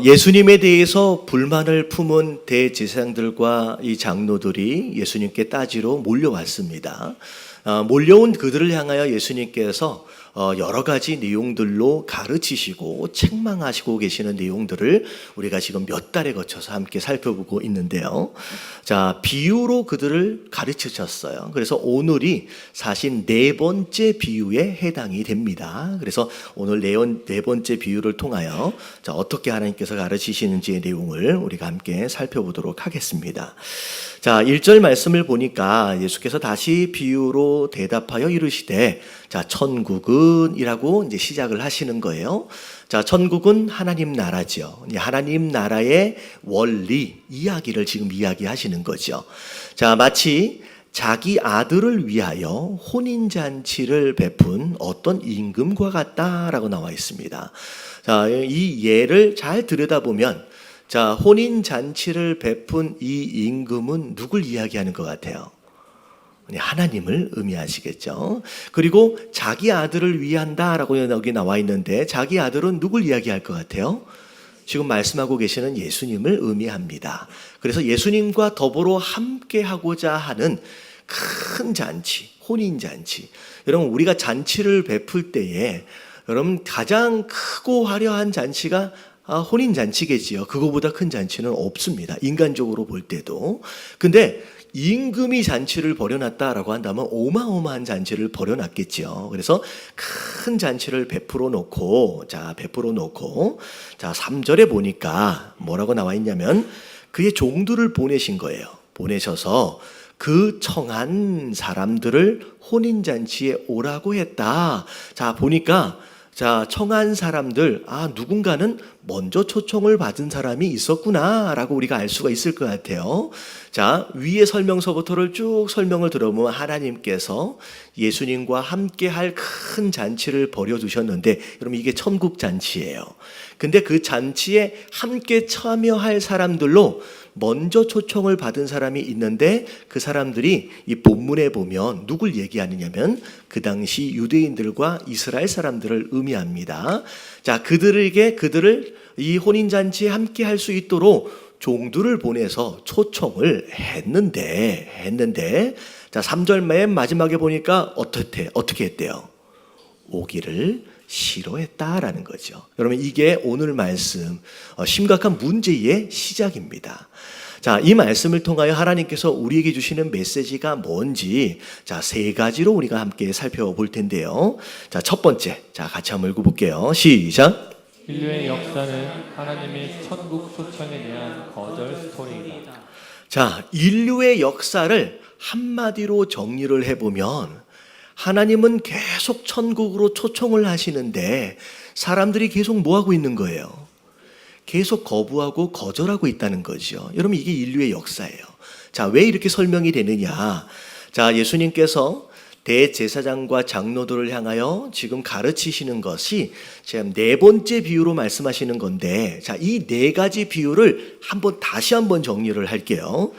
예수님에 대해서 불만을 품은 대제사장들과 이 장로들이 예수님께 따지러 몰려왔습니다. 몰려온 그들을 향하여 예수님께서 여러 가지 내용들로 가르치시고 책망하시고 계시는 내용들을 우리가 지금 몇 달에 거쳐서 함께 살펴보고 있는데요. 자, 비유로 그들을 가르치셨어요. 그래서 오늘이 사실 네 번째 비유에 해당이 됩니다. 그래서 오늘 네 번째 비유를 통하여 자, 어떻게 하나님께서 가르치시는지의 내용을 우리가 함께 살펴보도록 하겠습니다. 자, 1절 말씀을 보니까 예수께서 다시 비유로 대답하여 이르시되 자, 천국은 이라고 이제 시작을 하시는 거예요. 자, 천국은 하나님 나라죠. 하나님 나라의 원리, 이야기를 지금 이야기하시는 거죠. 자, 마치 자기 아들을 위하여 혼인잔치를 베푼 어떤 임금과 같다라고 나와 있습니다. 자, 이 예를 잘 들여다보면 자, 혼인잔치를 베푼 이 임금은 누굴 이야기하는 것 같아요? 하나님을 의미하시겠죠. 그리고 자기 아들을 위한다라고 여기 나와 있는데 자기 아들은 누굴 이야기할 것 같아요? 지금 말씀하고 계시는 예수님을 의미합니다. 그래서 예수님과 더불어 함께 하고자 하는 큰 잔치, 혼인잔치. 여러분, 우리가 잔치를 베풀 때에 여러분 가장 크고 화려한 잔치가 혼인잔치겠지요. 그거보다 큰 잔치는 없습니다. 인간적으로 볼 때도. 근데 임금이 잔치를 벌여놨다라고 한다면 어마어마한 잔치를 벌여놨겠죠. 그래서 큰 잔치를 베풀어 놓고, 자, 3절에 보니까 뭐라고 나와 있냐면 그의 종들을 보내신 거예요. 보내셔서 그 청한 사람들을 혼인잔치에 오라고 했다. 자, 보니까 자, 청한 사람들, 누군가는 먼저 초청을 받은 사람이 있었구나라고 우리가 알 수가 있을 것 같아요. 자, 위의 설명서부터를 쭉 설명을 들어보면 하나님께서 예수님과 함께 할 큰 잔치를 벌여두셨는데, 여러분 이게 천국 잔치예요. 근데 그 잔치에 함께 참여할 사람들로 먼저 초청을 받은 사람이 있는데 그 사람들이 이 본문에 보면 누굴 얘기하느냐면 그 당시 유대인들과 이스라엘 사람들을 의미합니다. 자, 그들을 이 혼인잔치에 함께 할 수 있도록 종들을 보내서 초청을 했는데 자, 3절 맨 마지막에 보니까 어떻게 했대요? 오기를 싫어했다라는 거죠. 여러분 이게 오늘 말씀 심각한 문제의 시작입니다. 자, 이 말씀을 통하여 하나님께서 우리에게 주시는 메시지가 뭔지 자, 세 가지로 우리가 함께 살펴볼 텐데요. 자, 첫 번째, 자, 같이 한번 읽어볼게요. 시작. 인류의 역사는 하나님의 천국 초청에 대한 거절 스토리이다. 자, 인류의 역사를 한마디로 정리를 해보면 하나님은 계속 천국으로 초청을 하시는데 사람들이 계속 뭐하고 있는 거예요? 계속 거부하고 거절하고 있다는 거죠. 여러분 이게 인류의 역사예요. 자, 왜 이렇게 설명이 되느냐? 자, 예수님께서 대제사장과 장로들을 향하여 지금 가르치시는 것이 지금 네 번째 비유로 말씀하시는 건데, 자, 이 네 가지 비유를 다시 한번 정리를 할게요.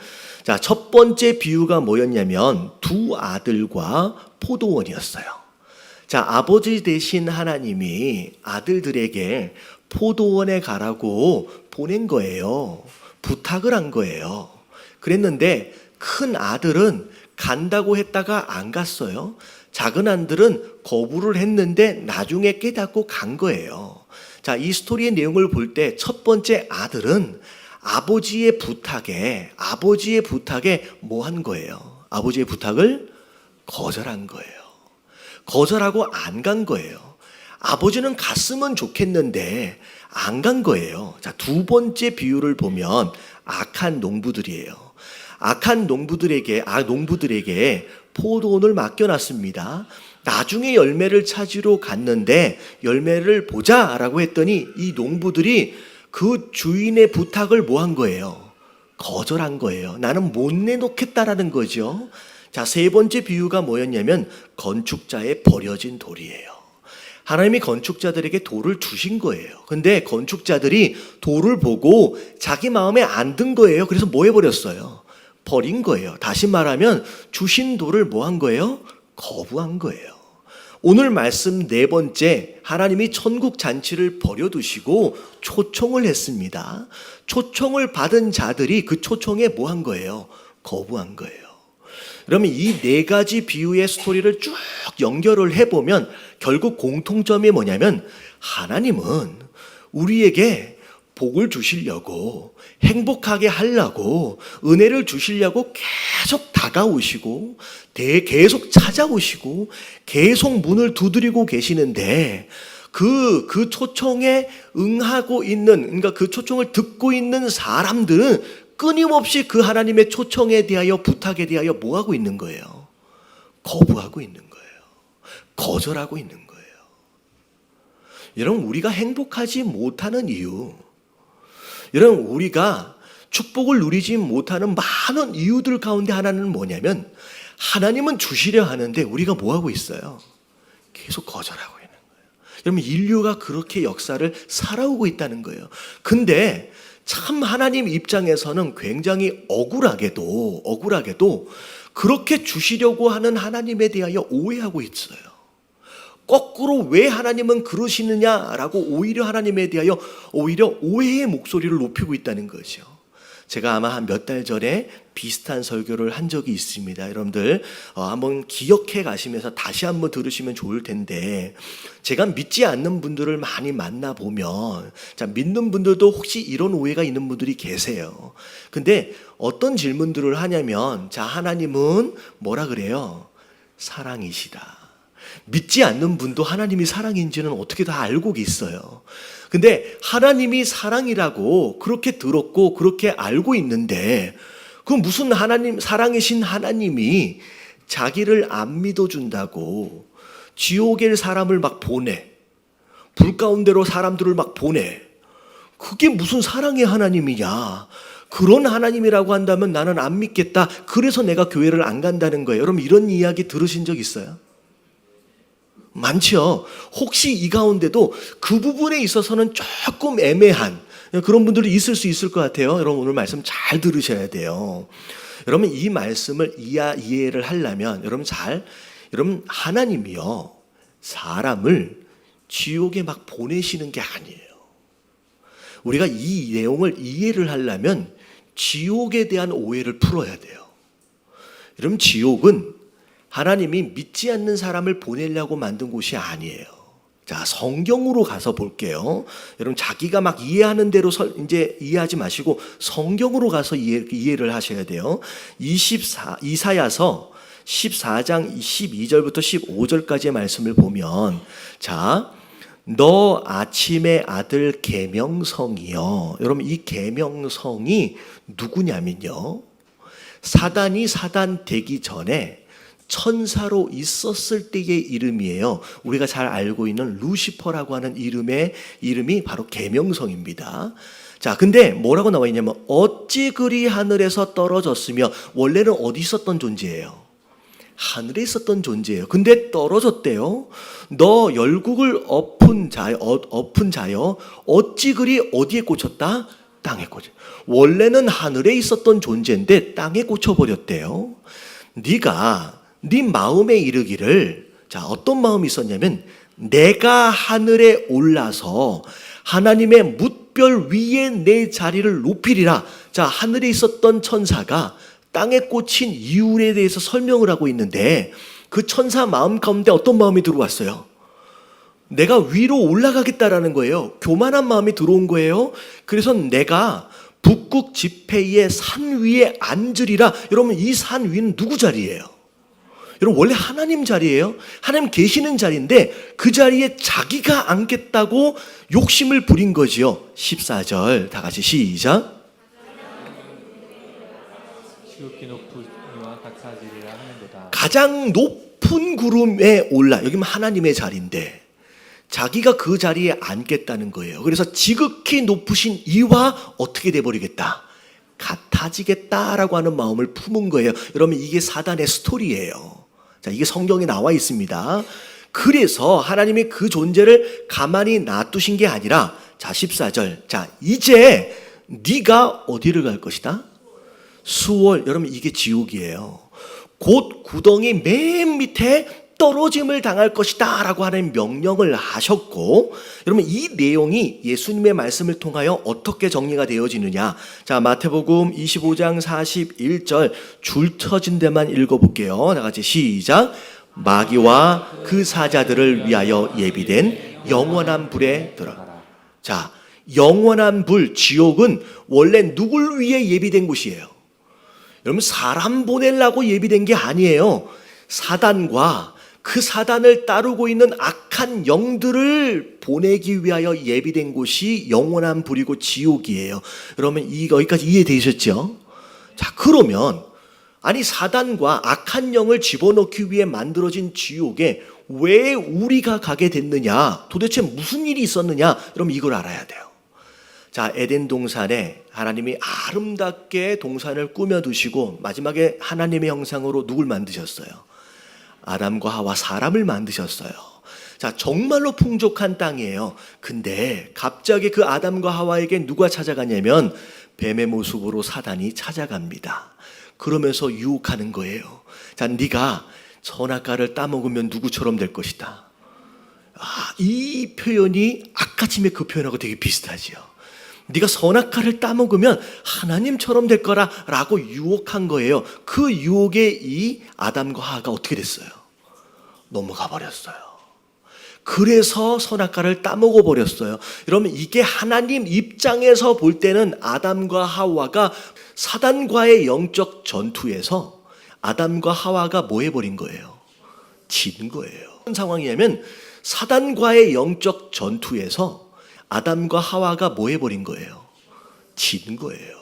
자, 첫 번째 비유가 뭐였냐면 두 아들과 포도원이었어요. 자, 아버지 되신 하나님이 아들들에게 포도원에 가라고 보낸 거예요. 부탁을 한 거예요. 그랬는데 큰 아들은 간다고 했다가 안 갔어요. 작은 아들은 거부를 했는데 나중에 깨닫고 간 거예요. 자, 이 스토리의 내용을 볼 때 첫 번째 아들은 아버지의 부탁에 뭐 한 거예요? 아버지의 부탁을 거절한 거예요. 거절하고 안 간 거예요. 아버지는 갔으면 좋겠는데 안 간 거예요. 자, 두 번째 비유를 보면 악한 농부들이에요. 악한 농부들에게 포도원을 맡겨놨습니다. 나중에 열매를 찾으러 갔는데 열매를 보자라고 했더니 이 농부들이 그 주인의 부탁을 뭐 한 거예요? 거절한 거예요. 나는 못 내놓겠다라는 거죠. 자, 세 번째 비유가 뭐였냐면 건축자의 버려진 돌이에요. 하나님이 건축자들에게 돌을 주신 거예요. 근데 건축자들이 돌을 보고 자기 마음에 안 든 거예요. 그래서 뭐 해버렸어요? 버린 거예요. 다시 말하면 주신 돌을 뭐 한 거예요? 거부한 거예요. 오늘 말씀 네 번째, 하나님이 천국 잔치를 버려두시고 초청을 했습니다. 초청을 받은 자들이 그 초청에 뭐 한 거예요? 거부한 거예요. 그러면 이 네 가지 비유의 스토리를 쭉 연결을 해보면 결국 공통점이 뭐냐면 하나님은 우리에게 복을 주시려고, 행복하게 하려고, 은혜를 주시려고 계속 다가오시고 계속 찾아오시고 계속 문을 두드리고 계시는데 그 초청에 응하고 있는, 그러니까 그 초청을 듣고 있는 사람들은 끊임없이 그 하나님의 초청에 대하여, 부탁에 대하여 뭐 하고 있는 거예요? 거부하고 있는 거예요. 거절하고 있는 거예요. 여러분, 우리가 행복하지 못하는 이유, 여러분, 우리가 축복을 누리지 못하는 많은 이유들 가운데 하나는 뭐냐면 하나님은 주시려 하는데 우리가 뭐 하고 있어요? 계속 거절하고 있는 거예요. 여러분, 인류가 그렇게 역사를 살아오고 있다는 거예요. 근데 참 하나님 입장에서는 굉장히 억울하게도 그렇게 주시려고 하는 하나님에 대하여 오해하고 있어요. 거꾸로 왜 하나님은 그러시느냐라고 오히려 하나님에 대하여 오히려 오해의 목소리를 높이고 있다는 거죠. 제가 아마 한 몇 달 전에 비슷한 설교를 한 적이 있습니다. 여러분들 한번 기억해 가시면서 다시 한번 들으시면 좋을 텐데, 제가 믿지 않는 분들을 많이 만나보면, 자, 믿는 분들도 혹시 이런 오해가 있는 분들이 계세요. 근데 어떤 질문들을 하냐면, 자, 하나님은 뭐라 그래요? 사랑이시다. 믿지 않는 분도 하나님이 사랑인지는 어떻게 다 알고 있어요. 근데 하나님이 사랑이라고 그렇게 들었고 그렇게 알고 있는데, 그 무슨 하나님, 사랑이신 하나님이 자기를 안 믿어준다고 지옥에 사람을 막 보내, 불 가운데로 사람들을 막 보내. 그게 무슨 사랑의 하나님이냐? 그런 하나님이라고 한다면 나는 안 믿겠다. 그래서 내가 교회를 안 간다는 거예요. 여러분, 이런 이야기 들으신 적 있어요? 많죠. 혹시 이 가운데도 그 부분에 있어서는 조금 애매한 그런 분들이 있을 수 있을 것 같아요. 여러분, 오늘 말씀 잘 들으셔야 돼요. 여러분, 이 말씀을 이해를 하려면 여러분, 하나님이요, 사람을 지옥에 막 보내시는 게 아니에요. 우리가 이 내용을 이해를 하려면 지옥에 대한 오해를 풀어야 돼요. 여러분, 지옥은 하나님이 믿지 않는 사람을 보내려고 만든 곳이 아니에요. 자, 성경으로 가서 볼게요. 여러분, 자기가 막 이해하는 대로 이제 이해하지 마시고 성경으로 가서 이해를 하셔야 돼요. 이사야서 14장 12절부터 15절까지의 말씀을 보면, 자, 너 아침의 아들 계명성이요. 여러분, 이 계명성이 누구냐면요, 사단이 사단 되기 전에 천사로 있었을 때의 이름이에요. 우리가 잘 알고 있는 루시퍼라고 하는 이름이 바로 계명성입니다. 자, 근데 뭐라고 나와 있냐면, 어찌 그리 하늘에서 떨어졌으며, 원래는 어디 있었던 존재예요? 하늘에 있었던 존재예요. 근데 떨어졌대요. 너 열국을 엎은 자여, 어찌 그리 어디에 꽂혔다? 땅에 꽂혀. 원래는 하늘에 있었던 존재인데 땅에 꽂혀버렸대요. 네 마음에 이르기를, 자, 어떤 마음이 있었냐면, 내가 하늘에 올라서 하나님의 뭇별 위에 내 자리를 높이리라. 자, 하늘에 있었던 천사가 땅에 꽂힌 이유에 대해서 설명을 하고 있는데, 그 천사 마음 가운데 어떤 마음이 들어왔어요? 내가 위로 올라가겠다라는 거예요. 교만한 마음이 들어온 거예요. 그래서 내가 북극 지폐의 산 위에 앉으리라. 여러분, 이 산 위는 누구 자리예요? 여러분, 원래 하나님 자리예요. 하나님 계시는 자리인데 그 자리에 자기가 앉겠다고 욕심을 부린 거지요. 14절 다 같이 시작. 지극히 높은 이와 같아지리라 하는도다. 가장 높은 구름에 올라, 여기는 하나님의 자리인데 자기가 그 자리에 앉겠다는 거예요. 그래서 지극히 높으신 이와 어떻게 돼버리겠다? 같아지겠다라고 하는 마음을 품은 거예요. 여러분, 이게 사단의 스토리예요. 자, 이게 성경에 나와 있습니다. 그래서 하나님이 그 존재를 가만히 놔두신 게 아니라, 자, 14절. 자, 이제 네가 어디를 갈 것이다? 수월. 여러분, 이게 지옥이에요. 곧 구덩이 맨 밑에 떨어짐을 당할 것이다 라고 하는 명령을 하셨고, 여러분 이 내용이 예수님의 말씀을 통하여 어떻게 정리가 되어지느냐. 자, 마태복음 25장 41절 줄 쳐진 데만 읽어볼게요. 다 같이 시작. 마귀와 그 사자들을 위하여 예비된 영원한 불에 들어가라. 자, 영원한 불, 지옥은 원래 누굴 위해 예비된 곳이에요? 여러분 사람 보내려고 예비된 게 아니에요. 사단과 그 사단을 따르고 있는 악한 영들을 보내기 위하여 예비된 곳이 영원한 불이고 지옥이에요. 여러분 여기까지 이해되셨죠? 자, 그러면 아니 사단과 악한 영을 집어넣기 위해 만들어진 지옥에 왜 우리가 가게 됐느냐? 도대체 무슨 일이 있었느냐? 여러분 이걸 알아야 돼요. 자, 에덴 동산에 하나님이 아름답게 동산을 꾸며두시고 마지막에 하나님의 형상으로 누굴 만드셨어요? 아담과 하와 사람을 만드셨어요. 자, 정말로 풍족한 땅이에요. 근데 갑자기 그 아담과 하와에게 누가 찾아가냐면 뱀의 모습으로 사단이 찾아갑니다. 그러면서 유혹하는 거예요. 자, 네가 선악과를 따먹으면 누구처럼 될 것이다. 이 표현이 아까쯤에 그 표현하고 되게 비슷하지요. 네가 선악과를 따먹으면 하나님처럼 될 거라 라고 유혹한 거예요. 그 유혹에 이 아담과 하와가 어떻게 됐어요? 넘어가 버렸어요. 그래서 선악과를 따먹어 버렸어요. 여러분 이게 하나님 입장에서 볼 때는 아담과 하와가 사단과의 영적 전투에서 아담과 하와가 뭐 해버린 거예요? 진 거예요. 어떤 상황이냐면 사단과의 영적 전투에서 아담과 하와가 뭐 해버린 거예요? 진 거예요.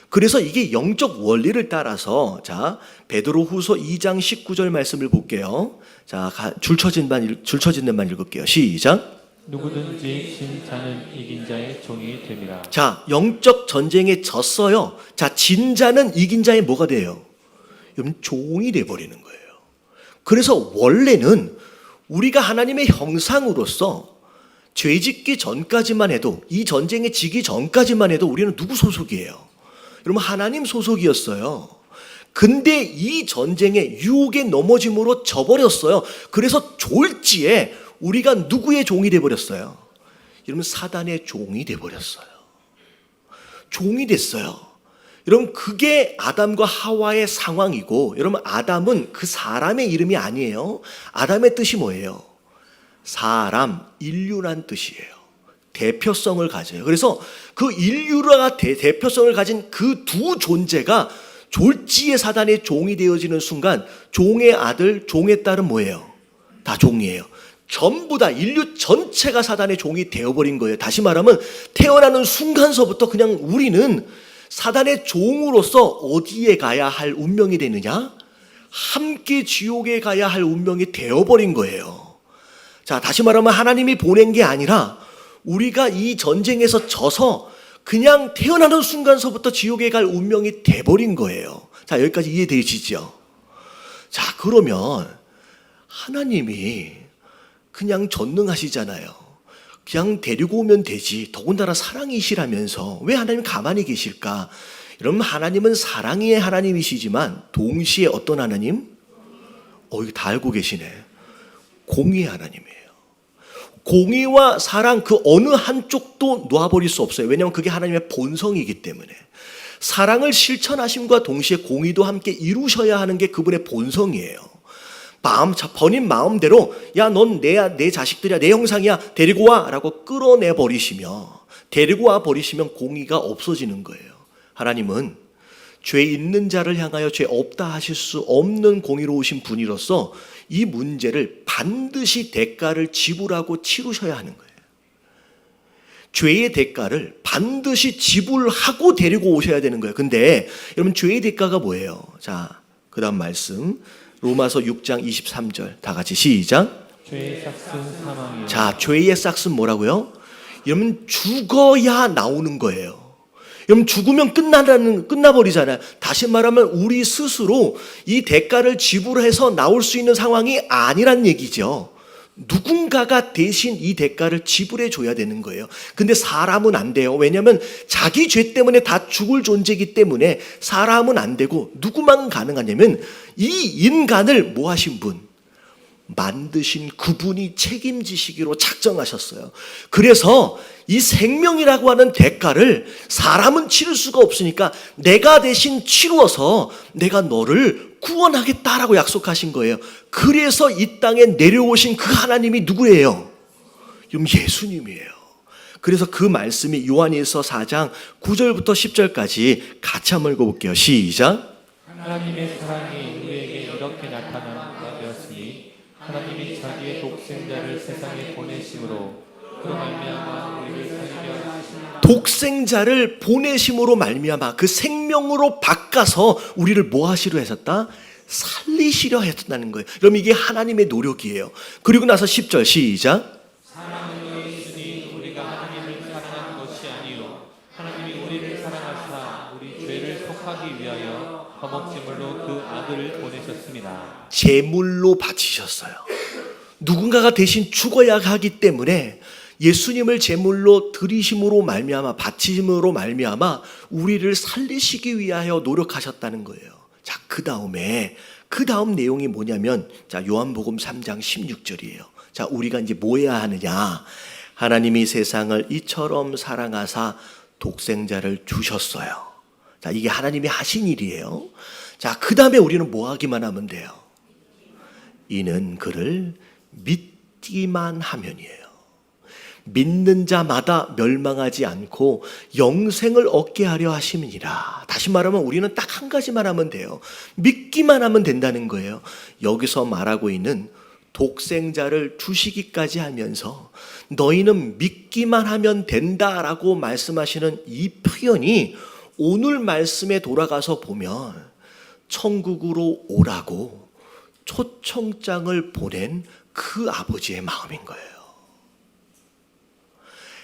그래서 이게 영적 원리를 따라서 자 베드로후서 2장 19절 말씀을 볼게요. 자, 줄 쳐진 데만 읽을게요. 시작. 누구든지 진 자는 이긴 자의 종이 됨이라. 자, 영적 전쟁에 졌어요. 자, 진 자는 이긴 자의 뭐가 돼요? 여러분 종이 돼 버리는 거예요. 그래서 원래는 우리가 하나님의 형상으로서 죄짓기 전까지만 해도 이 전쟁에 지기 전까지만 해도 우리는 누구 소속이에요? 여러분 하나님 소속이었어요. 근데 이 전쟁에 유혹에 넘어짐으로 져버렸어요. 그래서 졸지에 우리가 누구의 종이 돼버렸어요? 여러분 사단의 종이 돼버렸어요. 종이 됐어요. 여러분 그게 아담과 하와의 상황이고, 여러분 아담은 그 사람의 이름이 아니에요. 아담의 뜻이 뭐예요? 사람, 인류란 뜻이에요. 대표성을 가져요. 그래서 그 인류가 대표성을 가진 그 두 존재가 졸지에 사단의 종이 되어지는 순간 종의 아들, 종의 딸은 뭐예요? 다 종이에요. 전부 다 인류 전체가 사단의 종이 되어버린 거예요. 다시 말하면 태어나는 순간서부터 그냥 우리는 사단의 종으로서 어디에 가야 할 운명이 되느냐? 함께 지옥에 가야 할 운명이 되어버린 거예요. 자, 다시 말하면 하나님이 보낸 게 아니라 우리가 이 전쟁에서 져서 그냥 태어나는 순간서부터 지옥에 갈 운명이 돼버린 거예요. 자, 여기까지 이해되시죠? 자, 그러면 하나님이 그냥 전능하시잖아요. 그냥 데리고 오면 되지. 더군다나 사랑이시라면서 왜 하나님 가만히 계실까? 여러분 하나님은 사랑의 하나님이시지만 동시에 어떤 하나님? 이거 다 알고 계시네. 공의의 하나님이에요. 공의와 사랑 그 어느 한쪽도 놓아버릴 수 없어요. 왜냐하면 그게 하나님의 본성이기 때문에. 사랑을 실천하심과 동시에 공의도 함께 이루셔야 하는 게 그분의 본성이에요. 본인 마음대로 야 넌 내 자식들이야, 내 형상이야, 데리고 와 라고 끌어내 버리시며, 데리고 와 버리시면 공의가 없어지는 거예요. 하나님은 죄 있는 자를 향하여 죄 없다 하실 수 없는 공의로우신 분이로서 이 문제를 반드시 대가를 지불하고 치루셔야 하는 거예요. 죄의 대가를 반드시 지불하고 데리고 오셔야 되는 거예요. 근데 여러분 죄의 대가가 뭐예요? 자, 그 다음 말씀 로마서 6장 23절 다 같이 시작. 죄의 싹은 사망이요. 자, 죄의 싹은 뭐라고요? 여러분 죽어야 나오는 거예요. 여러분 죽으면 끝나버리잖아요. 다시 말하면 우리 스스로 이 대가를 지불해서 나올 수 있는 상황이 아니란 얘기죠. 누군가가 대신 이 대가를 지불해 줘야 되는 거예요. 근데 사람은 안 돼요. 왜냐하면 자기 죄 때문에 다 죽을 존재이기 때문에 사람은 안 되고 누구만 가능하냐면 이 인간을 뭐 하신 분? 만드신 그분이 책임지시기로 작정하셨어요. 그래서 이 생명이라고 하는 대가를 사람은 치를 수가 없으니까 내가 대신 치루어서 내가 너를 구원하겠다라고 약속하신 거예요. 그래서 이 땅에 내려오신 그 하나님이 누구예요? 예수님이에요. 그래서 그 말씀이 요한일서 4장 9절부터 10절까지 같이 한번 읽어볼게요. 시작. 하나님의 사랑이 우리에게 이렇게 나타난 바 되었으니 하나님이 자기의 독생자를 세상에 보내심으로 그로 말미암아 우리를 살리려 하시는 독생자를 보내심으로 말미암아 그 생명으로 바꿔서 우리를 뭐 하시려 하셨다? 살리시려 했다는 거예요. 그럼 이게 하나님의 노력이에요. 그리고 나서 10절 시작. 사랑으로 있으니 우리가 하나님을 사랑한 것이 아니요 하나님이 우리를 사랑하사 우리 죄를 속하기 위하여 화목제물로 그 아들을 보내셨습니다. 제물로 바치셨어요. 누군가가 대신 죽어야 하기 때문에 예수님을 제물로 드리심으로 말미암아 바치심으로 말미암아 우리를 살리시기 위하여 노력하셨다는 거예요. 자, 그 다음 내용이 뭐냐면 자, 요한복음 3장 16절이에요. 자, 우리가 이제 뭐 해야 하느냐? 하나님이 세상을 이처럼 사랑하사 독생자를 주셨어요. 자, 이게 하나님이 하신 일이에요. 자, 그 다음에 우리는 뭐 하기만 하면 돼요? 이는 그를 믿기만 하면이에요. 믿는 자마다 멸망하지 않고 영생을 얻게 하려 하심이니라. 다시 말하면 우리는 딱 한 가지만 하면 돼요. 믿기만 하면 된다는 거예요. 여기서 말하고 있는 독생자를 주시기까지 하면서 너희는 믿기만 하면 된다라고 말씀하시는 이 표현이 오늘 말씀에 돌아가서 보면 천국으로 오라고 초청장을 보낸 그 아버지의 마음인 거예요.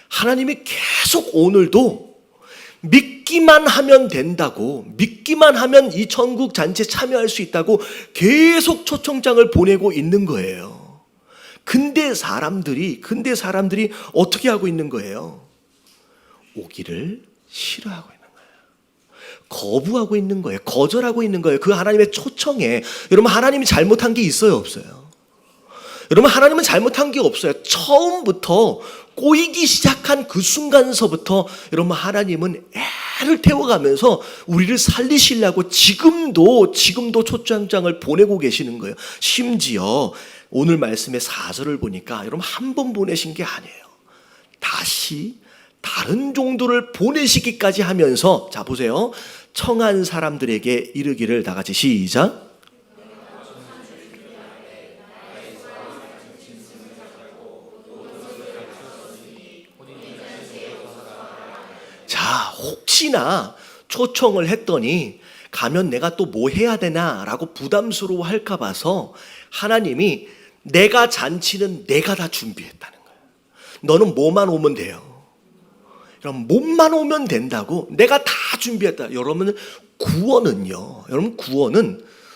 하나님이 계속 오늘도 믿기만 하면 된다고, 믿기만 하면 이 천국 잔치에 참여할 수 있다고 계속 초청장을 보내고 있는 거예요. 근데 사람들이 어떻게 하고 있는 거예요? 오기를 싫어하고 있는 거예요. 거부하고 있는 거예요. 거절하고 있는 거예요. 그 하나님의 초청에. 여러분, 하나님이 잘못한 게 있어요, 없어요? 여러분, 하나님은 잘못한 게 없어요. 처음부터 꼬이기 시작한 그 순간서부터 여러분, 하나님은 애를 태워가면서 우리를 살리시려고 지금도 초청장을 보내고 계시는 거예요. 심지어 오늘 말씀의 4절을 보니까 여러분, 한 번 보내신 게 아니에요. 다시 다른 종들을 보내시기까지 하면서, 자 보세요, 청한 사람들에게 이르기를, 다 같이 시작. 자, 혹시나 초청을 했더니 가면 내가 또 뭐 해야 되나 라고 부담스러워 할까 봐서 하나님이 내가 잔치는 내가 다 준비했다는 거예요. 너는 뭐만 오면 돼요. 그럼 몸만 오면 된다고 내가 다 준비했다. 여러분, 구원은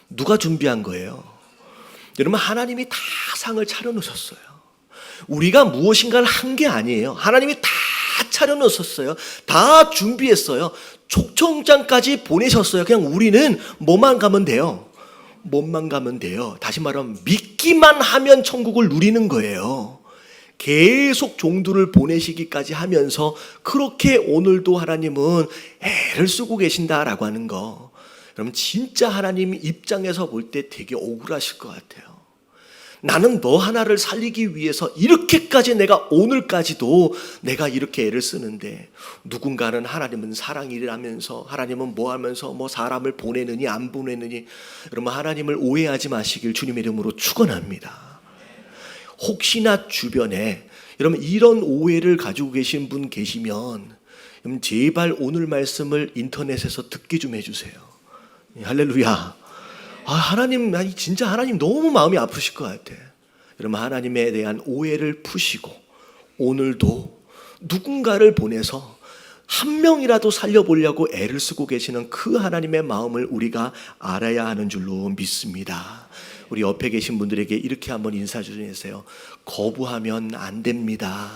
누가 준비한 거예요? 여러분, 하나님이 다 상을 차려놓으셨어요. 우리가 무엇인가를 한 게 아니에요. 하나님이 다 차려놓으셨어요. 다 준비했어요. 초청장까지 보내셨어요. 그냥 우리는 뭐만 가면 돼요? 몸만 가면 돼요. 다시 말하면 믿기만 하면 천국을 누리는 거예요. 계속 종들을 보내시기까지 하면서 그렇게 오늘도 하나님은 애를 쓰고 계신다라고 하는 거. 여러분, 진짜 하나님 입장에서 볼 때 되게 억울하실 것 같아요. 나는 너 하나를 살리기 위해서 이렇게까지 내가 오늘까지도 내가 이렇게 애를 쓰는데, 누군가는 하나님은 사랑이라면서, 하나님은 뭐 하면서 뭐 사람을 보내느니 안 보내느니, 여러분, 하나님을 오해하지 마시길 주님의 이름으로 축원합니다. 혹시나 주변에 여러분 이런 오해를 가지고 계신 분 계시면 여러분, 제발 오늘 말씀을 인터넷에서 듣게 좀 해주세요. 할렐루야. 하나님, 진짜 하나님 너무 마음이 아프실 것 같아. 여러분, 하나님에 대한 오해를 푸시고 오늘도 누군가를 보내서 한 명이라도 살려보려고 애를 쓰고 계시는 그 하나님의 마음을 우리가 알아야 하는 줄로 믿습니다. 우리 옆에 계신 분들에게 이렇게 한번 인사 주세요. 거부하면 안 됩니다.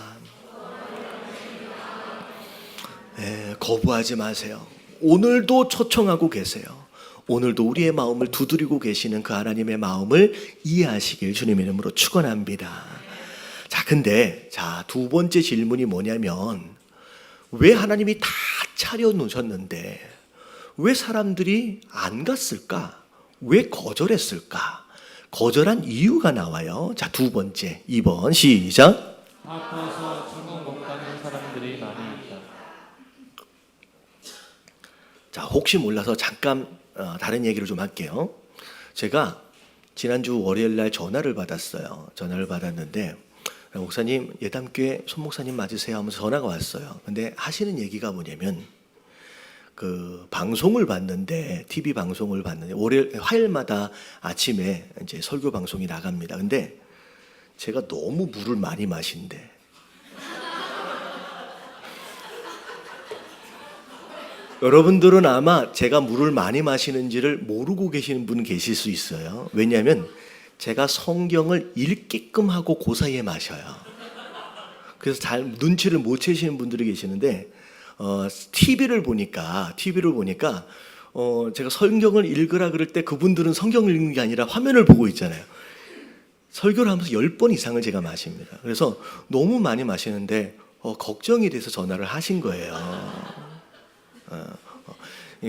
거부하지 마세요. 오늘도 초청하고 계세요. 오늘도 우리의 마음을 두드리고 계시는 그 하나님의 마음을 이해하시길 주님의 이름으로 축원합니다. 자, 근데 두 번째 질문이 뭐냐면 왜 하나님이 다 차려 놓으셨는데 왜 사람들이 안 갔을까? 왜 거절했을까? 거절한 이유가 나와요. 자, 두 번째, 2번 시작. 아파서 천국 못 가는 사람들이 많이 있다. 자, 혹시 몰라서 잠깐 다른 얘기를 좀 할게요. 제가 지난주 월요일 날 전화를 받았어요. 전화를 받았는데 목사님, 예담교회 손 목사님 맞으세요? 하면서 전화가 왔어요. 근데 하시는 얘기가 뭐냐면 그 방송을 봤는데 TV 방송을 봤는데 화요일마다 아침에 이제 설교 방송이 나갑니다. 근데 제가 너무 물을 많이 마신대. 여러분들은 아마 제가 물을 많이 마시는지를 모르고 계시는 분 계실 수 있어요. 왜냐하면 제가 성경을 읽게끔 하고 그 사이에 마셔요. 그래서 잘 눈치를 못 채시는 분들이 계시는데 TV를 보니까 제가 성경을 읽으라 그럴 때 그분들은 성경을 읽는 게 아니라 화면을 보고 있잖아요. 설교를 하면서 10번 이상을 제가 마십니다. 그래서 너무 많이 마시는데 걱정이 돼서 전화를 하신 거예요.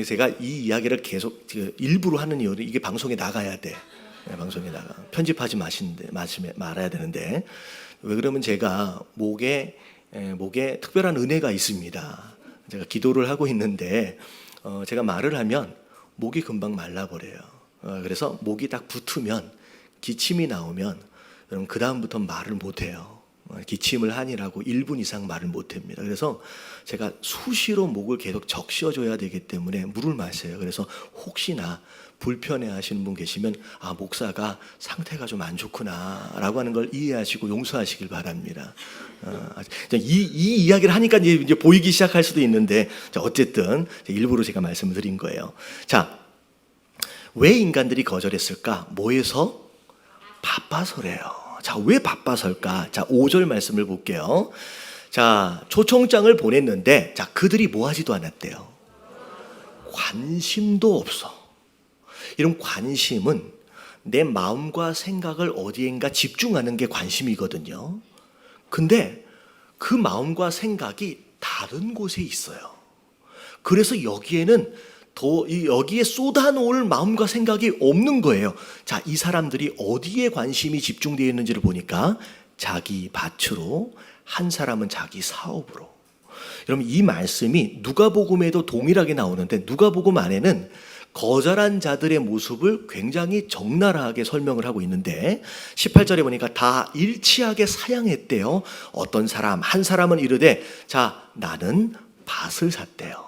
제가 이 이야기를 계속 일부러 하는 이유는 이게 방송에 나가야 돼. 방송에 나가. 편집하지 말아야 되는데 왜 그러면 제가 목에 특별한 은혜가 있습니다. 제가 기도를 하고 있는데 제가 말을 하면 목이 금방 말라버려요. 그래서 목이 딱 붙으면 기침이 나오면 여러분 그 다음부터 말을 못해요. 기침을 하니라고 1분 이상 말을 못합니다. 그래서 제가 수시로 목을 계속 적셔줘야 되기 때문에 물을 마셔요. 그래서 혹시나 불편해하시는 분 계시면 목사가 상태가 좀 안 좋구나 라고 하는 걸 이해하시고 용서하시길 바랍니다. 이 이야기를 하니까 이제 보이기 시작할 수도 있는데 어쨌든 일부러 제가 말씀을 드린 거예요. 자, 왜 인간들이 거절했을까? 뭐해서? 바빠서래요. 자, 왜 바빠서일까? 자, 5절 말씀을 볼게요. 자, 초청장을 보냈는데 그들이 뭐 하지도 않았대요. 관심도 없어. 이런 관심은 내 마음과 생각을 어디엔가 집중하는 게 관심이거든요. 근데 그 마음과 생각이 다른 곳에 있어요. 그래서 여기에 쏟아놓을 마음과 생각이 없는 거예요. 자, 이 사람들이 어디에 관심이 집중되어 있는지를 보니까 자기 밭으로, 한 사람은 자기 사업으로. 여러분, 이 말씀이 누가복음에도 동일하게 나오는데 누가복음 안에는 거절한 자들의 모습을 굉장히 적나라하게 설명을 하고 있는데 18절에 보니까 다 일치하게 사양했대요. 어떤 사람, 한 사람은 이르되 나는 밭을 샀대요.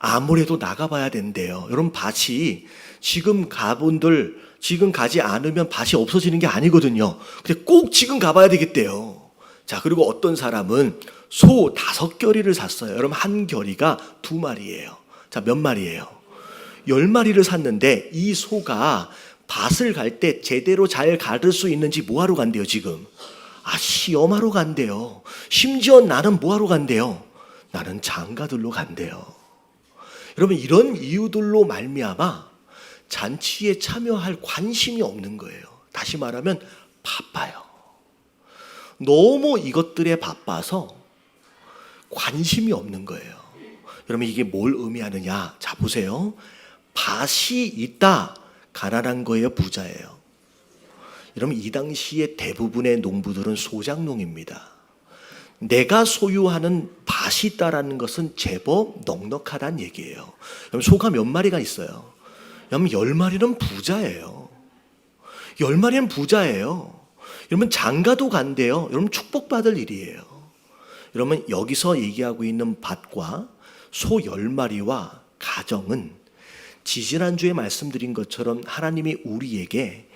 아무래도 나가봐야 된대요. 여러분, 밭이 지금 가지 않으면 밭이 없어지는 게 아니거든요. 근데 꼭 지금 가봐야 되겠대요. 자, 그리고 어떤 사람은 소 5결이를 샀어요. 여러분, 한 결이가 2마리예요. 자, 몇 마리예요? 10마리를 샀는데 이 소가 밭을 갈 때 제대로 잘 가를 수 있는지 뭐하러 간대요 지금? 시험하러 간대요. 심지어 나는 뭐하러 간대요? 나는 장가들로 간대요. 여러분, 이런 이유들로 말미암아 잔치에 참여할 관심이 없는 거예요. 다시 말하면 바빠요. 너무 이것들에 바빠서 관심이 없는 거예요. 여러분, 이게 뭘 의미하느냐? 자, 보세요. 밭이 있다, 가난한 거예요, 부자예요? 여러분, 이 당시에 대부분의 농부들은 소작농입니다. 내가 소유하는 밭이 있다라는 것은 제법 넉넉하다는 얘기예요. 여러분, 소가 몇 마리가 있어요? 여러분, 10마리는 부자예요. 10마리는 부자예요. 여러분, 장가도 간대요. 여러분, 축복받을 일이에요. 여러분, 여기서 얘기하고 있는 밭과 소 10마리와 가정은 지지난주에 말씀드린 것처럼 하나님이 우리에게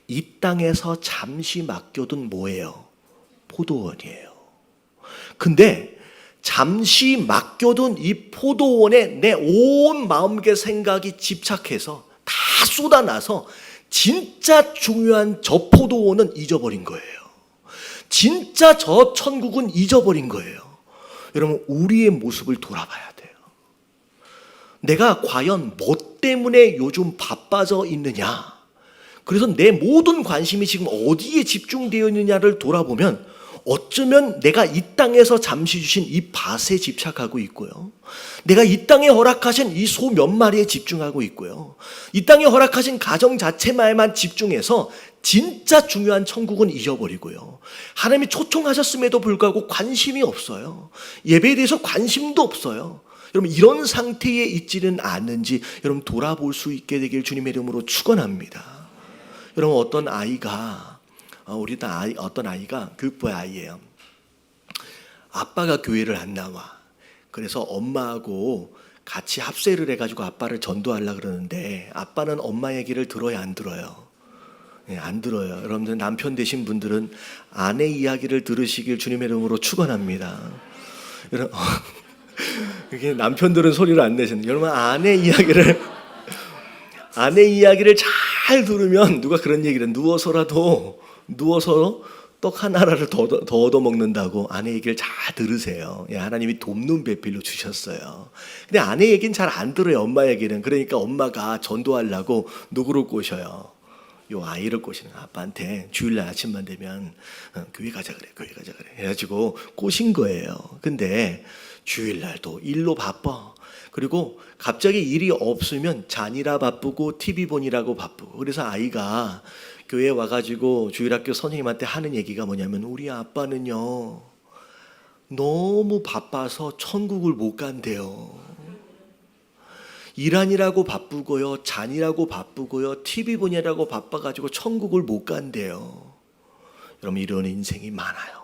이 땅에서 잠시 맡겨둔 뭐예요? 포도원이에요. 근데 잠시 맡겨둔 이 포도원에 내 온 마음과 생각이 집착해서 다 쏟아나서 진짜 중요한 저 포도원은 잊어버린 거예요. 진짜 저 천국은 잊어버린 거예요. 여러분, 우리의 모습을 돌아봐야 돼요. 내가 과연 뭐 때문에 요즘 바빠져 있느냐? 그래서 내 모든 관심이 지금 어디에 집중되어 있느냐를 돌아보면 어쩌면 내가 이 땅에서 잠시 주신 이 밭에 집착하고 있고요. 내가 이 땅에 허락하신 이 소 몇 마리에 집중하고 있고요. 이 땅에 허락하신 가정 자체만에만 집중해서 진짜 중요한 천국은 잊어버리고요. 하나님이 초청하셨음에도 불구하고 관심이 없어요. 예배에 대해서 관심도 없어요. 여러분 이런 상태에 있지는 않는지 여러분 돌아볼 수 있게 되길 주님의 이름으로 축원합니다. 여러분 어떤 아이가 어떤 아이가 교육부의 아이예요. 아빠가 교회를 안 나와. 그래서 엄마하고 같이 합세를 해가지고 아빠를 전도하려고 그러는데 아빠는 엄마 얘기를 들어야 안 들어요? 네, 안 들어요. 여러분들 남편 되신 분들은 아내 이야기를 들으시길 주님의 이름으로 축원합니다. 여러분 이게 남편들은 소리를 안 내시는. 여러분 아내 이야기를 잘 들으면 누가 그런 얘기를 누워서 떡 하나를 더 얻어 먹는다고 아내 얘기를 잘 들으세요. 예, 하나님이 돕는 배필로 주셨어요. 근데 아내 얘기는 잘 안 들어요. 엄마 얘기는. 그러니까 엄마가 전도하려고 누구를 꼬셔요? 요 아이를 꼬시는 아빠한테 주일날 아침만 되면 교회 가자 그래 해가지고 꼬신 거예요. 근데 주일날도 일로 바빠. 그리고 갑자기 일이 없으면 자니라 바쁘고 TV 보니라고 바쁘고. 그래서 아이가 교회에 와가지고 주일학교 선생님한테 하는 얘기가 뭐냐면 우리 아빠는요 너무 바빠서 천국을 못 간대요. 일하느라고 바쁘고요, 자니라고 바쁘고요, TV 보느라고 바빠가지고 천국을 못 간대요. 여러분 이런 인생이 많아요.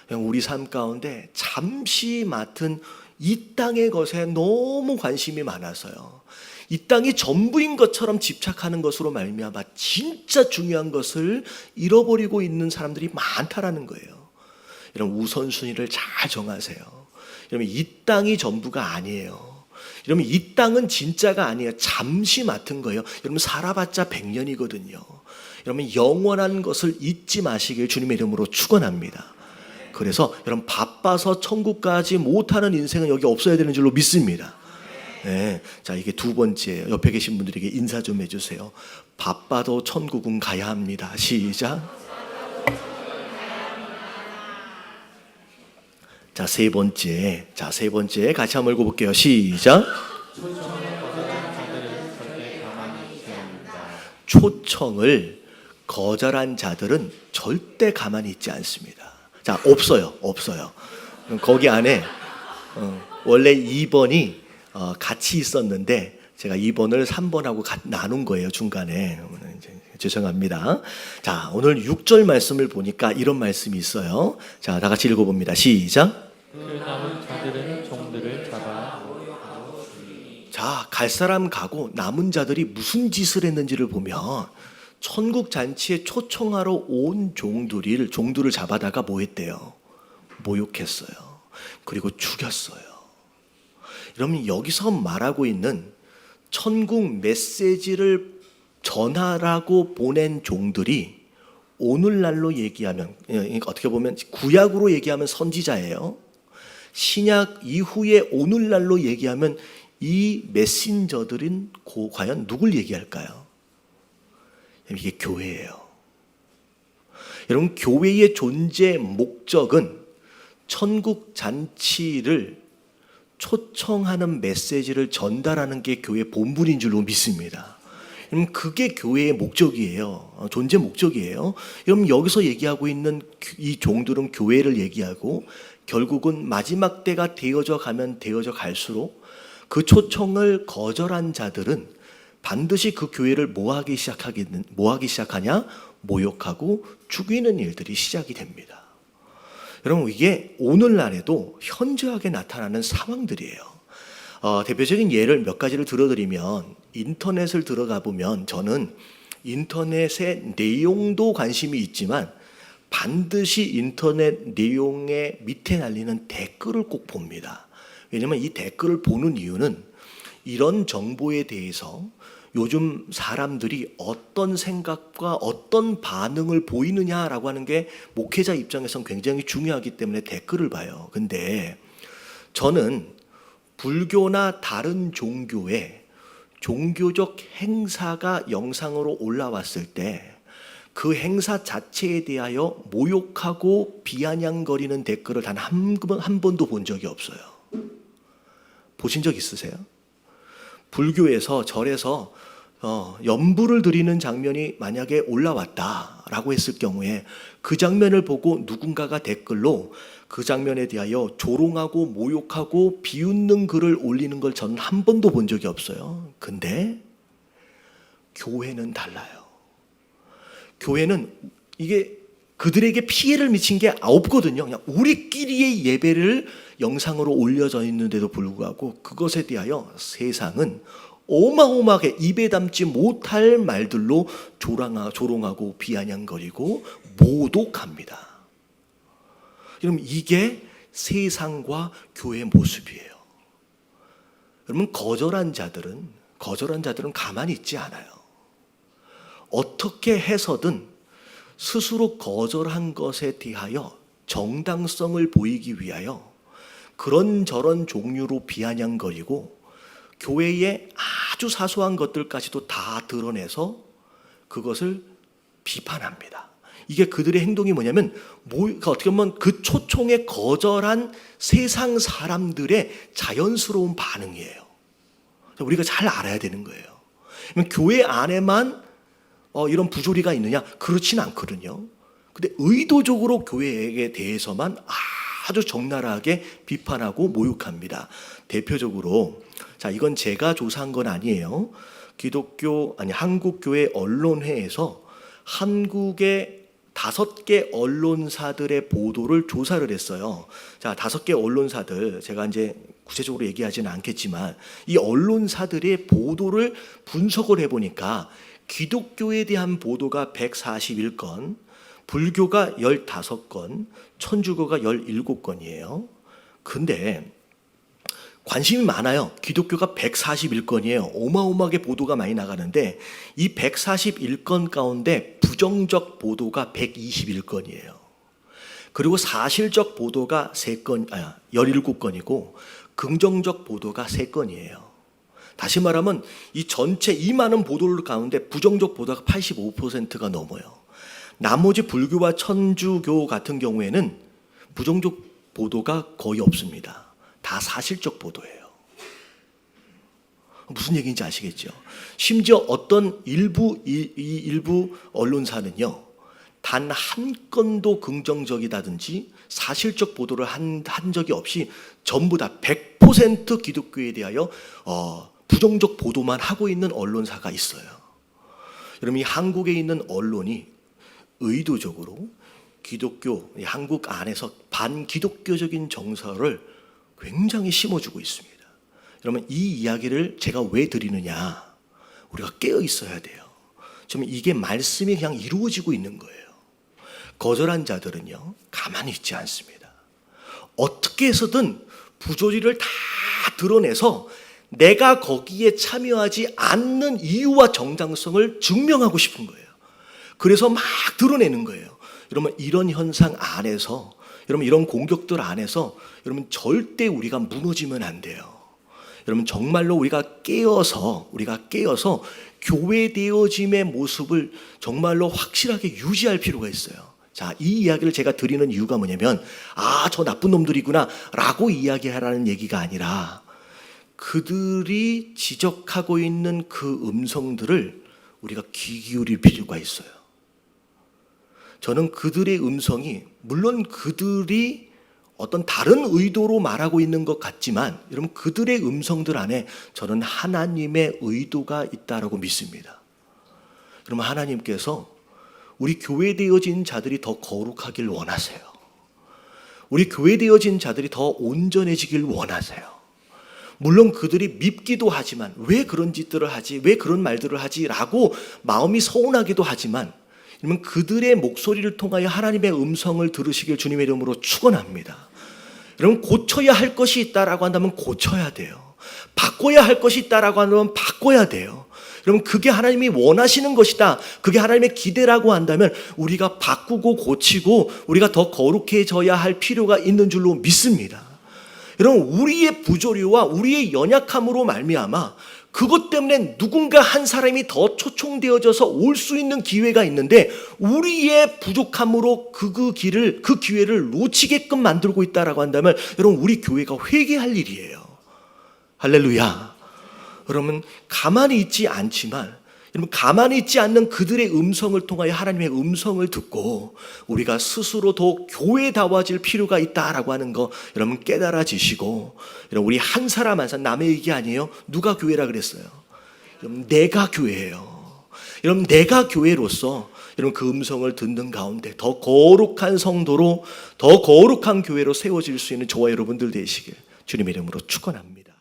그냥 우리 삶 가운데 잠시 맡은 이 땅의 것에 너무 관심이 많아서요. 이 땅이 전부인 것처럼 집착하는 것으로 말미암아 진짜 중요한 것을 잃어버리고 있는 사람들이 많다라는 거예요. 여러분 우선순위를 잘 정하세요. 여러분 이 땅이 전부가 아니에요. 여러분 이 땅은 진짜가 아니에요. 잠시 맡은 거예요. 여러분 살아봤자 100년이거든요. 여러분 영원한 것을 잊지 마시길 주님의 이름으로 축원합니다. 그래서 여러분 바빠서 천국 가지 못하는 인생은 여기 없어야 되는 줄로 믿습니다. 네, 자 이게 두 번째 옆에 계신 분들에게 인사 좀 해주세요. 바빠도 천국은 가야 합니다. 시작. 자 세 번째 같이 한번 읽어볼게요. 시작. 초청을 거절한 자들은 절대 가만히 있지 않습니다. 자 없어요. 거기 안에 원래 2번이 같이 있었는데 제가 2번을 3번하고 나눈 거예요. 중간에. 죄송합니다. 자, 오늘 6절 말씀을 보니까 이런 말씀이 있어요. 자, 다 같이 읽어봅니다. 시작. 그 남은 자들은 종들을 잡아. 자, 갈 사람 가고 남은 자들이 무슨 짓을 했는지를 보면 천국 잔치에 초청하러 온 종들을 잡아다가 뭐 했대요? 모욕했어요. 그리고 죽였어요. 여러분 여기서 말하고 있는 천국 메시지를 전하라고 보낸 종들이 오늘날로 얘기하면 어떻게 보면 구약으로 얘기하면 선지자예요. 신약 이후에 오늘날로 얘기하면 이 메신저들은 과연 누굴 얘기할까요? 이게 교회예요. 여러분 교회의 존재 목적은 천국 잔치를 초청하는 메시지를 전달하는 게 교회의 본분인 줄로 믿습니다. 여러분 그게 교회의 목적이에요. 존재 목적이에요. 여러분 여기서 얘기하고 있는 이 종들은 교회를 얘기하고 결국은 마지막 때가 되어져 갈수록 그 초청을 거절한 자들은 반드시 그 교회를 뭐 하기 시작하냐? 모욕하고 죽이는 일들이 시작이 됩니다. 여러분 이게 오늘날에도 현저하게 나타나는 상황들이에요. 대표적인 예를 몇 가지를 들어드리면 인터넷을 들어가 보면 저는 인터넷의 내용도 관심이 있지만 반드시 인터넷 내용의 밑에 달리는 댓글을 꼭 봅니다. 왜냐하면 이 댓글을 보는 이유는 이런 정보에 대해서 요즘 사람들이 어떤 생각과 어떤 반응을 보이느냐라고 하는 게 목회자 입장에서는 굉장히 중요하기 때문에 댓글을 봐요. 근데 저는 불교나 다른 종교에 종교적 행사가 영상으로 올라왔을 때 그 행사 자체에 대하여 모욕하고 비아냥거리는 댓글을 단 한 번도 본 적이 없어요. 보신 적 있으세요? 불교에서 절에서 연부를 드리는 장면이 만약에 올라왔다라고 했을 경우에 그 장면을 보고 누군가가 댓글로 그 장면에 대하여 조롱하고 모욕하고 비웃는 글을 올리는 걸 저는 한 번도 본 적이 없어요. 근데 교회는 달라요. 교회는 이게 그들에게 피해를 미친 게 없거든요. 그냥 우리끼리의 예배를 영상으로 올려져 있는데도 불구하고 그것에 대하여 세상은 어마어마하게 입에 담지 못할 말들로 조롱하고 비아냥거리고 모독합니다. 여러분, 이게 세상과 교회의 모습이에요. 여러분, 거절한 자들은 가만히 있지 않아요. 어떻게 해서든 스스로 거절한 것에 대하여 정당성을 보이기 위하여 그런저런 종류로 비아냥거리고 교회의 아주 사소한 것들까지도 다 드러내서 그것을 비판합니다. 이게 그들의 행동이 뭐냐면 어떻게 보면 그 초청에 거절한 세상 사람들의 자연스러운 반응이에요. 우리가 잘 알아야 되는 거예요. 교회 안에만 이런 부조리가 있느냐? 그렇진 않거든요. 근데 의도적으로 교회에 대해서만 아주 적나라하게 비판하고 모욕합니다. 대표적으로, 자, 이건 제가 조사한 건 아니에요. 한국교회 언론회에서 한국의 5개 언론사들의 보도를 조사를 했어요. 자, 5개 언론사들, 제가 이제 구체적으로 얘기하지는 않겠지만 이 언론사들의 보도를 분석을 해보니까 기독교에 대한 보도가 141건, 불교가 15건, 천주교가 17건이에요. 근데 관심이 많아요. 기독교가 141건이에요. 어마어마하게 보도가 많이 나가는데 이 141건 가운데 부정적 보도가 121건이에요. 그리고 사실적 보도가 17건이고 긍정적 보도가 3건이에요. 다시 말하면 이 전체 이 많은 보도들 가운데 부정적 보도가 85%가 넘어요. 나머지 불교와 천주교 같은 경우에는 부정적 보도가 거의 없습니다. 다 사실적 보도예요. 무슨 얘기인지 아시겠죠? 심지어 어떤 일부 언론사는요, 단 한 건도 긍정적이다든지 사실적 보도를 한 적이 없이 전부 다 100% 기독교에 대하여 부정적 보도만 하고 있는 언론사가 있어요. 여러분, 이 한국에 있는 언론이 의도적으로 한국 안에서 반기독교적인 정서를 굉장히 심어주고 있습니다. 여러분, 이 이야기를 제가 왜 드리느냐? 우리가 깨어 있어야 돼요. 지금 이게 말씀이 그냥 이루어지고 있는 거예요. 거절한 자들은요, 가만히 있지 않습니다. 어떻게 해서든 부조리를 다 드러내서 내가 거기에 참여하지 않는 이유와 정당성을 증명하고 싶은 거예요. 그래서 막 드러내는 거예요. 여러분, 이런 현상 안에서, 여러분, 이런 공격들 안에서 여러분 절대 우리가 무너지면 안 돼요. 여러분, 정말로 우리가 깨어서 교회되어짐의 모습을 정말로 확실하게 유지할 필요가 있어요. 자, 이 이야기를 제가 드리는 이유가 뭐냐면, 저 나쁜 놈들이구나 라고 이야기하라는 얘기가 아니라 그들이 지적하고 있는 그 음성들을 우리가 귀 기울일 필요가 있어요. 저는 그들의 음성이, 물론 그들이 어떤 다른 의도로 말하고 있는 것 같지만 여러분, 그들의 음성들 안에 저는 하나님의 의도가 있다라고 믿습니다. 여러분, 하나님께서 우리 교회되어진 자들이 더 거룩하길 원하세요. 우리 교회되어진 자들이 더 온전해지길 원하세요. 물론 그들이 밉기도 하지만 왜 그런 짓들을 하지, 왜 그런 말들을 하지 라고 마음이 서운하기도 하지만 그러면 그들의 목소리를 통하여 하나님의 음성을 들으시길 주님의 이름으로 축원합니다. 여러분, 고쳐야 할 것이 있다라고 한다면 고쳐야 돼요. 바꿔야 할 것이 있다라고 한다면 바꿔야 돼요. 여러분, 그게 하나님이 원하시는 것이다, 그게 하나님의 기대라고 한다면 우리가 바꾸고 고치고 우리가 더 거룩해져야 할 필요가 있는 줄로 믿습니다. 여러분 우리의 부조리와 우리의 연약함으로 말미암아 그것 때문에 누군가 한 사람이 더 초청되어져서 올 수 있는 기회가 있는데 우리의 부족함으로 그 기회를 놓치게끔 만들고 있다라고 한다면 여러분 우리 교회가 회개할 일이에요. 할렐루야. 여러분 가만히 있지 않지만 여러분 가만히 있지 않는 그들의 음성을 통하여 하나님의 음성을 듣고 우리가 스스로 더 교회다워질 필요가 있다라고 하는 거 여러분 깨달아지시고 여러분 우리 한 사람 한 사람 남의 얘기 아니에요. 누가 교회라 그랬어요? 여러분 내가 교회예요. 여러분 내가 교회로서 여러분 그 음성을 듣는 가운데 더 거룩한 성도로 더 거룩한 교회로 세워질 수 있는 저와 여러분들 되시길 주님의 이름으로 축원합니다.